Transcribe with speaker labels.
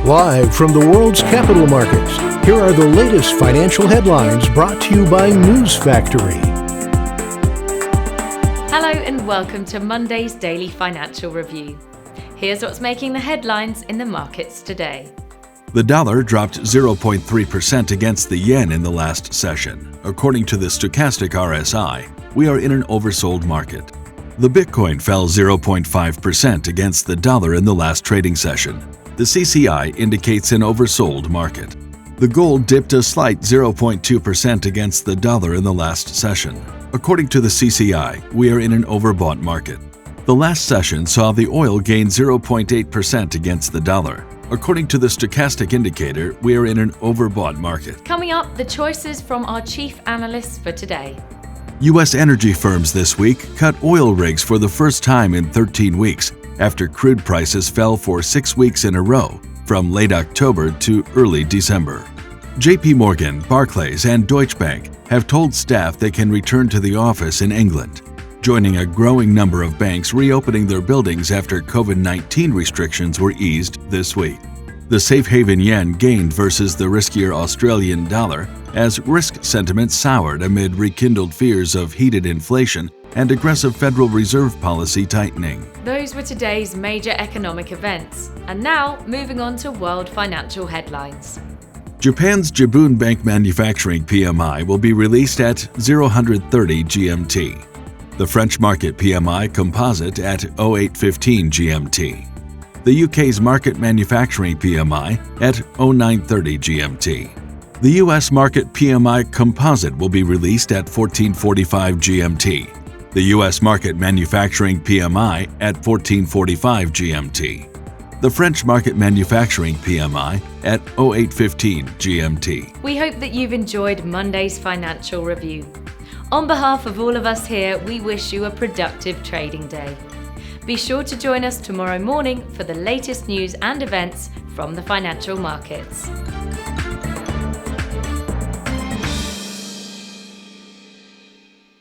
Speaker 1: Live from the world's capital markets, here are the latest financial headlines brought to you by News Factory.
Speaker 2: Hello and welcome to Monday's Daily Financial Review. Here's what's making the headlines in the markets today.
Speaker 3: The dollar dropped 0.3% against the yen in the last session. According to the stochastic RSI, we are in an oversold market. The Bitcoin fell 0.5% against the dollar in the last trading session. The CCI indicates an oversold market. The gold dipped a slight 0.2% against the dollar in the last session. According to the CCI, we are in an overbought market. The last session saw the oil gain 0.8% against the dollar. According to the stochastic indicator, we are in an overbought market.
Speaker 2: Coming up, the choices from our chief analysts for today.
Speaker 3: U.S. energy firms this week cut oil rigs for the first time in 13 weeks after crude prices fell for 6 weeks in a row from late October to early December. JP Morgan, Barclays, and Deutsche Bank have told staff they can return to the office in England, joining a growing number of banks reopening their buildings after COVID-19 restrictions were eased this week. The safe haven yen gained versus the riskier Australian dollar as risk sentiment soured amid rekindled fears of heated inflation and aggressive Federal Reserve policy tightening.
Speaker 2: Those were today's major economic events. And now, moving on to world financial headlines.
Speaker 3: Japan's Jibun Bank Manufacturing PMI will be released at 030 GMT. The French market PMI composite at 0815 GMT. The UK's market manufacturing PMI at 0930 GMT. The US market PMI composite will be released at 1445 GMT. The US market manufacturing PMI at 1445 GMT. The French market manufacturing PMI at 0815 GMT.
Speaker 2: We hope that you've enjoyed Monday's financial review. On behalf of all of us here, we wish you a productive trading day. Be sure to join us tomorrow morning for the latest news and events from the financial markets.